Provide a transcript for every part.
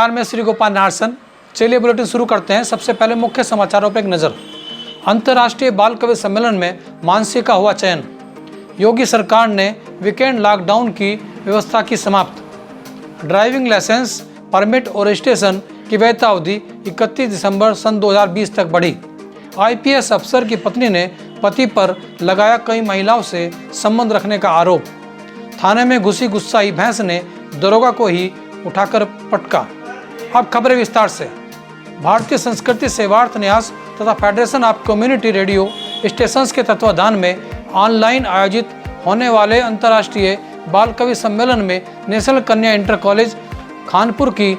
नमस्कार, मैं श्री गोपाल नारसन। चलिए बुलेटिन शुरू करते हैं। सबसे पहले मुख्य समाचारों पर एक नज़र। अंतर्राष्ट्रीय बाल कवि सम्मेलन में मानसी का हुआ चयन। योगी सरकार ने वीकेंड लॉकडाउन की व्यवस्था की समाप्त। ड्राइविंग लाइसेंस, परमिट और रजिस्ट्रेशन की वैधता अवधि 31 दिसंबर सन 2020 तक बढ़ी। IPS अफसर की पत्नी ने पति पर लगाया कई महिलाओं से संबंध रखने का आरोप। थाने में घुसी गुस्साई भैंस ने दरोगा को ही उठाकर पटका। अब खबरें विस्तार से। भारतीय संस्कृति सेवार्थ न्यास तथा federation of community radio stations के तत्वाधान में ऑनलाइन आयोजित होने वाले अंतर्राष्ट्रीय बाल कवि सम्मेलन में नेशनल कन्या इंटर कॉलेज खानपुर की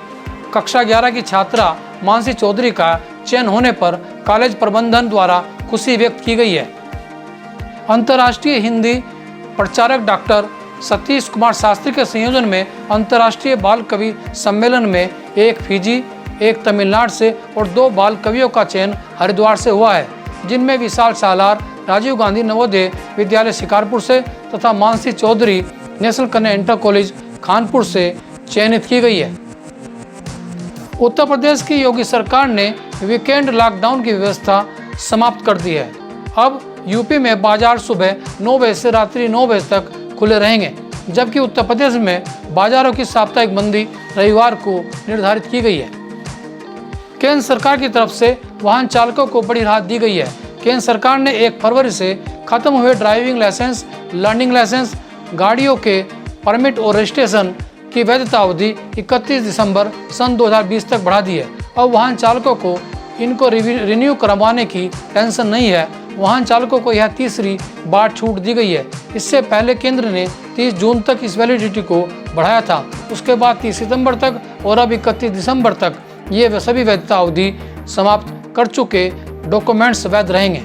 कक्षा 11 की छात्रा मानसी चौधरी का चयन होने पर कॉलेज प्रबंधन द्वारा खुशी व्यक्त की गई है। अंतर्राष्ट्रीय हिंदी प्रचारक डॉक्टर सतीश कुमार शास्त्री के संयोजन में अंतर्राष्ट्रीय बाल कवि सम्मेलन में एक फिजी, एक तमिलनाडु से और 2 बाल कवियों का चयन हरिद्वार से हुआ है, जिनमें विशाल सालार राजीव गांधी नवोदय विद्यालय शिकारपुर से तथा मानसी चौधरी नेशनल कन्या इंटर कॉलेज खानपुर से चयनित की गई है। उत्तर प्रदेश की योगी सरकार ने वीकेंड लॉकडाउन की व्यवस्था समाप्त कर दी है। अब यूपी में बाजार सुबह 9 बजे से रात्रि 9 बजे तक खुले रहेंगे, जबकि उत्तर प्रदेश में बाजारों की साप्ताहिक बंदी रविवार को निर्धारित की गई है। केंद्र सरकार की तरफ से वाहन चालकों को बड़ी राहत दी गई है। केंद्र सरकार ने 1 फरवरी से खत्म हुए ड्राइविंग लाइसेंस, लर्निंग लाइसेंस, गाड़ियों के परमिट और रजिस्ट्रेशन की वैधता अवधि 31 दिसंबर सन 2020 तक बढ़ा दी है। अब वाहन चालकों को इनको रिन्यू करवाने की टेंशन नहीं है। वाहन चालकों को यह तीसरी बार छूट दी गई है। इससे पहले केंद्र ने 30 जून तक इस वैलिडिटी को बढ़ाया था, उसके बाद 30 सितंबर तक और अब 31 दिसंबर तक ये सभी वैधता अवधि समाप्त कर चुके डॉक्यूमेंट्स वैध रहेंगे।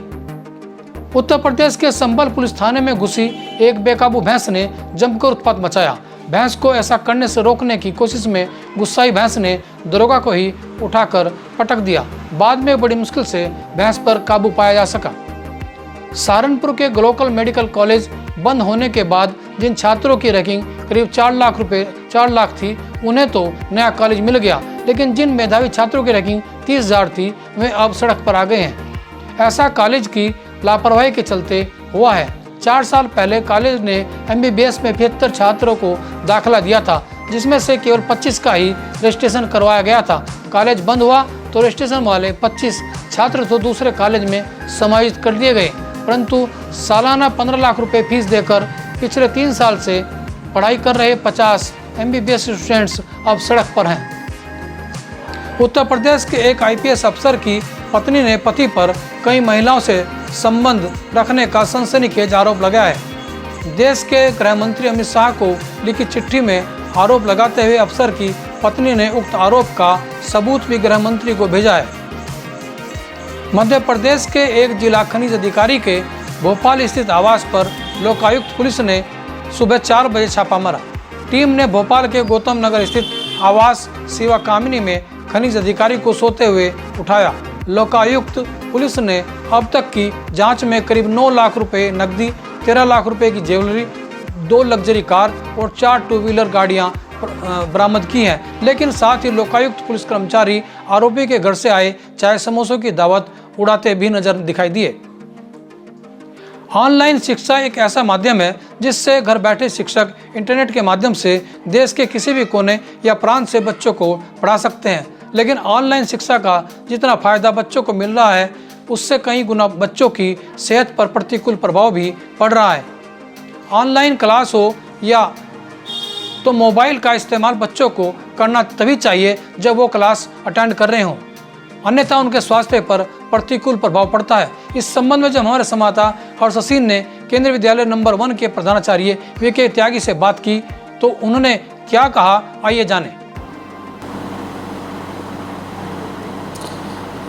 उत्तर प्रदेश के संभल पुलिस थाने में घुसी एक बेकाबू भैंस ने जमकर उत्पात मचाया। भैंस को ऐसा करने से रोकने की कोशिश में गुस्साई भैंस ने दरोगा को ही उठाकर पटक दिया। बाद में बड़ी मुश्किल से भैंस पर काबू पाया जा सका। सहारनपुर के ग्लोबल मेडिकल कॉलेज बंद होने के बाद जिन छात्रों की रैंकिंग करीब 4 लाख थी, उन्हें तो नया कॉलेज मिल गया, लेकिन जिन मेधावी छात्रों की रैंकिंग 30,000 थी, वे अब सड़क पर आ गए हैं। ऐसा कॉलेज की लापरवाही के चलते हुआ है। 4 साल पहले कॉलेज ने MBBS में 75 छात्रों को दाखिला दिया था, जिसमें से केवल 25 का ही रजिस्ट्रेशन करवाया गया था। कॉलेज बंद हुआ तो रजिस्ट्रेशन वाले 25 छात्र तो दूसरे कॉलेज में समायोजित कर दिए गए, परंतु सालाना 15 लाख रुपए फीस देकर पिछले 3 साल से पढ़ाई कर रहे 50 MBBS स्टूडेंट्स अब सड़क पर हैं। उत्तर प्रदेश के एक IPS अफसर की पत्नी ने पति पर कई महिलाओं से संबंध रखने का सनसनीखेज आरोप लगाया है। देश के गृह मंत्री अमित शाह को लिखी चिट्ठी में आरोप लगाते हुए अफसर की पत्नी ने उक्त आरोप का सबूत भी गृह मंत्री को भेजा है। मध्य प्रदेश के एक जिला खनिज अधिकारी के भोपाल स्थित आवास पर लोकायुक्त पुलिस ने सुबह 4 बजे छापा मारा। टीम ने भोपाल के गौतम नगर स्थित आवास शिवा कामिनी में खनिज अधिकारी को सोते हुए उठाया। लोकायुक्त पुलिस ने अब तक की जांच में करीब 9 लाख रुपए नकदी, 13 लाख रुपए की ज्वेलरी, 2 लग्जरी कार और 4 टू व्हीलर गाड़ियां बरामद की हैं। लेकिन साथ ही लोकायुक्त पुलिस कर्मचारी आरोपी के घर से आए चाय समोसों की दावत उड़ाते भी नजर दिखाई दिए। ऑनलाइन शिक्षा एक ऐसा माध्यम है जिससे घर बैठे शिक्षक इंटरनेट के माध्यम से देश के किसी भी कोने या प्रांत से बच्चों को पढ़ा सकते हैं। लेकिन ऑनलाइन शिक्षा का जितना फायदा बच्चों को मिल रहा है, उससे कई गुना बच्चों की सेहत पर प्रतिकूल प्रभाव भी पड़ रहा है। ऑनलाइन क्लास हो या तो मोबाइल का इस्तेमाल बच्चों को करना तभी चाहिए जब वो क्लास अटेंड कर रहे हों, अन्यथा उनके स्वास्थ्य पर प्रतिकूल प्रभाव पड़ता है। इस संबंध में जब हमारे संवाददाता हर्षसीन ने केंद्रीय विद्यालय नंबर 1 के प्रधानाचार्य VK त्यागी से बात की तो उन्होंने क्या कहा, आइए जानें।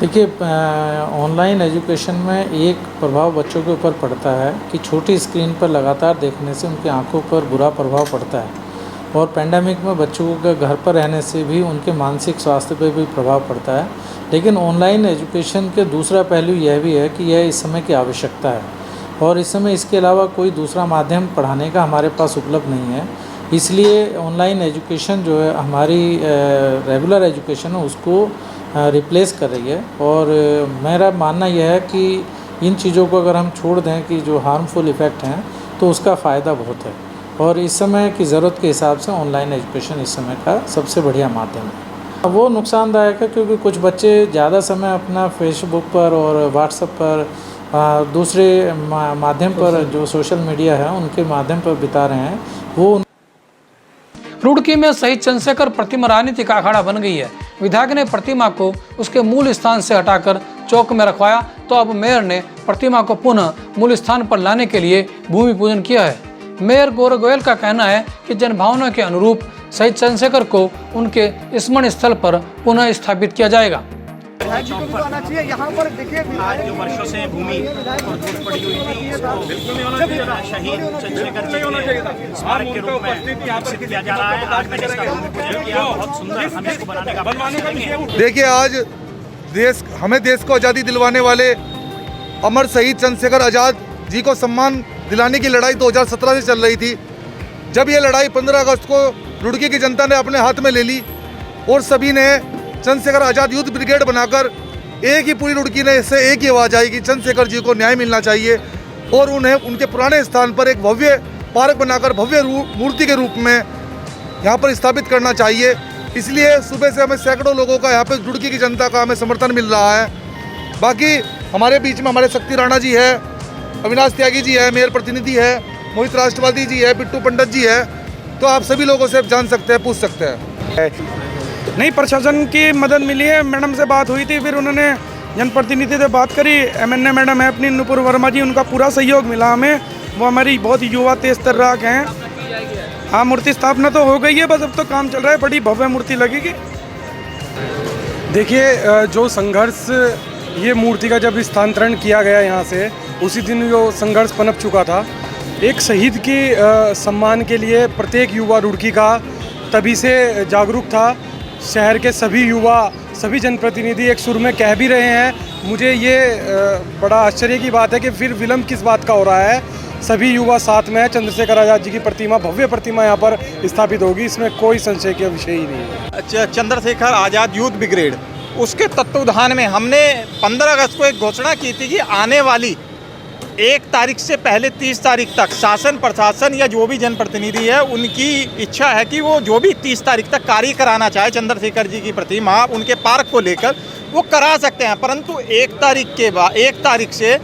देखिए, ऑनलाइन एजुकेशन में एक प्रभाव बच्चों के ऊपर पड़ता है कि छोटी स्क्रीन पर लगातार देखने से उनकी आंखों पर बुरा प्रभाव पड़ता है और पैंडेमिक में बच्चों के घर पर रहने से भी उनके मानसिक स्वास्थ्य पर भी प्रभाव पड़ता है। लेकिन ऑनलाइन एजुकेशन के दूसरा पहलू यह भी है कि यह इस समय की आवश्यकता है और इस समय इसके अलावा कोई दूसरा माध्यम पढ़ाने का हमारे पास उपलब्ध नहीं है। इसलिए ऑनलाइन एजुकेशन जो है हमारी रेगुलर एजुकेशन है उसको रिप्लेस कर रही है। और मेरा मानना यह है कि इन चीज़ों को अगर हम छोड़ दें कि जो हार्मफुल इफ़ेक्ट हैं तो उसका फ़ायदा बहुत है। और इस समय की ज़रूरत के हिसाब से ऑनलाइन एजुकेशन इस समय का सबसे बढ़िया माध्यम है। वो नुकसानदायक है क्योंकि कुछ बच्चे ज़्यादा समय अपना फेसबुक पर और व्हाट्सएप पर दूसरे माध्यम पर जो सोशल मीडिया है उनके माध्यम पर बिता रहे हैं। वो रुड़की में शहीद चंद्रशेखर प्रतिमा राजनीति का अखाड़ा बन गई है। विधायक ने प्रतिमा को उसके मूल स्थान से हटाकर चौक में रखवाया तो अब मेयर ने प्रतिमा को पुनः मूल स्थान पर लाने के लिए भूमि पूजन किया है। मेयर गौरव गोयल का कहना है कि जनभावना के अनुरूप शहीद चंद्रशेखर को उनके स्मरण स्थल पर पुनः स्थापित किया जाएगा। यहाँ पर देखिए आज जो वर्षों से भूमि पड़ी हुई थी इसको शहीद चंद्रशेखर जी के स्मारक के रूप में विकसित किया जा रहा है। आज मैंने इसका भूमि पूजन किया, बहुत सुंदर हम इसको बनाने का प्रयास करेंगे। देखिए आज हमें देश को आज़ादी दिलवाने वाले अमर शहीद चंद्रशेखर आज़ाद जी को सम्मान दिलाने की लड़ाई 2017 से चल रही थी। जब ये लड़ाई 15 अगस्त को रुड़की की जनता ने अपने हाथ में ले ली और सभी ने चंद्रशेखर आज़ाद यूथ ब्रिगेड बनाकर एक ही पूरी रुड़की ने इससे एक ही आवाज़ आई कि चंद्रशेखर जी को न्याय मिलना चाहिए और उन्हें उनके पुराने स्थान पर एक भव्य पार्क बनाकर भव्य मूर्ति के रूप में यहाँ पर स्थापित करना चाहिए। इसलिए सुबह से हमें सैकड़ों लोगों का यहाँ पे रुड़की की जनता का हमें समर्थन मिल रहा है। बाकी हमारे बीच में हमारे शक्ति राणा जी है, अविनाश त्यागी जी है, मेयर प्रतिनिधि है, मोहित राष्ट्रवादी जी है, बिट्टू पंडित जी है। तो आप सभी लोगों से जान सकते हैं, पूछ सकते हैं। नहीं, प्रशासन की मदद मिली है। मैडम से बात हुई थी, फिर उन्होंने जनप्रतिनिधि से बात करी। MNA मैडम है अपनी नुपुर वर्मा जी, उनका पूरा सहयोग मिला हमें। वो हमारी बहुत युवा तेज तर्राक हैं। हाँ, मूर्ति स्थापना तो हो गई है, बस अब तो काम चल रहा है। बड़ी भव्य मूर्ति लगेगी। देखिए, जो संघर्ष ये मूर्ति का जब स्थानांतरण किया गया यहाँ से, उसी दिन जो संघर्ष पनप चुका था। एक शहीद के सम्मान के लिए प्रत्येक युवा रुड़की का तभी से जागरूक था। शहर के सभी युवा, सभी जनप्रतिनिधि एक सुर में कह भी रहे हैं। मुझे ये बड़ा आश्चर्य की बात है कि फिर विलम्ब किस बात का हो रहा है। सभी युवा साथ में है। चंद्रशेखर आज़ाद जी की प्रतिमा, भव्य प्रतिमा यहाँ पर स्थापित होगी, इसमें कोई संशय का विषय ही नहीं है। चंद्रशेखर आज़ाद यूथ ब्रिगेड, उसके तत्वावधान में हमने 15 अगस्त को एक घोषणा की थी कि आने वाली 1 तारीख से पहले 30 तारीख तक शासन प्रशासन या जो भी जनप्रतिनिधि है उनकी इच्छा है कि वो जो भी 30 तारीख तक कार्य कराना चाहे चंद्रशेखर जी की प्रतिमा उनके पार्क को लेकर वो करा सकते हैं। परंतु 1 तारीख के बाद 1 तारीख से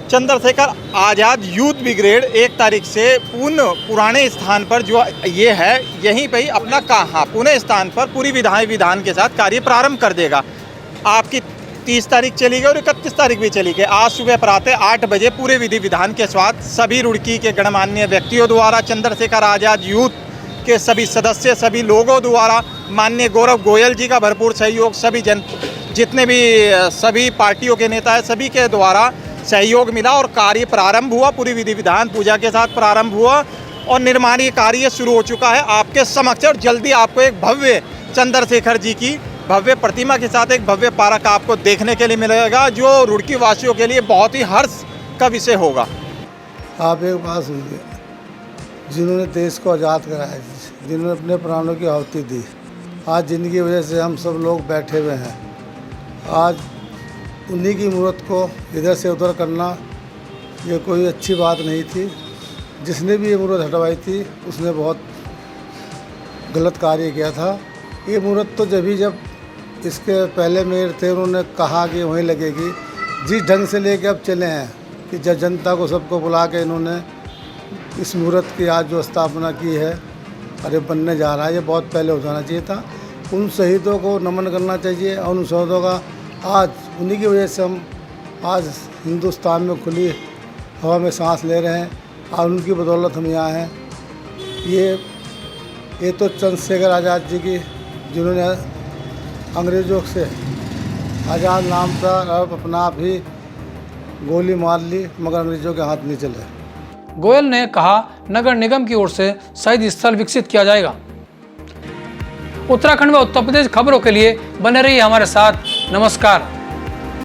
चंद्रशेखर आज़ाद यूथ ब्रिगेड 1 तारीख से पुराने स्थान पर जो ये है यहीं पे ही अपना पुणे स्थान पर पूरी विधान के साथ कार्य प्रारंभ कर देगा। आपकी 30 तारीख चली गई और 31 तारीख भी चली गई। आज सुबह प्रातः 8 बजे पूरे विधि विधान के साथ सभी रुड़की के गणमान्य व्यक्तियों द्वारा, चंद्रशेखर आज़ाद यूथ के सभी सदस्य, सभी लोगों द्वारा, माननीय गौरव गोयल जी का भरपूर सहयोग, जितने भी सभी पार्टियों के नेता हैं सभी के द्वारा सहयोग मिला और कार्य प्रारंभ हुआ। पूरी विधि विधान पूजा के साथ प्रारंभ हुआ और निर्माणीय कार्य शुरू हो चुका है आपके समक्ष। और जल्दी आपको एक भव्य चंद्रशेखर जी की भव्य प्रतिमा के साथ एक भव्य पार्क आपको देखने के लिए मिलेगा, जो रुड़की वासियों के लिए बहुत ही हर्ष का विषय होगा। आप एक बात सुनिए, जिन्होंने देश को आज़ाद कराया, जिन्होंने अपने प्राणों की आहुति दी, आज जिनकी वजह से हम सब लोग बैठे हुए हैं, आज उन्हीं की मूर्त को इधर से उधर करना ये कोई अच्छी बात नहीं थी। जिसने भी ये मूर्त हटवाई थी उसने बहुत गलत कार्य किया था। ये मूर्त तो जब इसके पहले मेयर थे उन्होंने कहा कि वहीं लगेगी। जिस ढंग से लेके अब चले हैं कि जब जनता को सबको बुला के इन्होंने इस मूर्त की आज जो स्थापना की है, अरे बनने जा रहा है, ये बहुत पहले हो जाना चाहिए था। उन शहीदों को नमन करना चाहिए और उन शहीदों का आज उन्हीं की वजह से हम आज हिंदुस्तान में खुली हवा में सांस ले रहे हैं और उनकी बदौलत हम यहाँ हैं। ये तो चंद्रशेखर आज़ाद जी की, जिन्होंने अंग्रेज़ों से आज़ाद नाम था अब अपना आप ही गोली मार ली, मगर अंग्रेज़ों के हाथ नहीं चले। गोयल ने कहा नगर निगम की ओर से शहीद स्थल विकसित किया जाएगा। उत्तराखंड व उत्तर प्रदेश खबरों के लिए बने रहिए हमारे साथ। नमस्कार।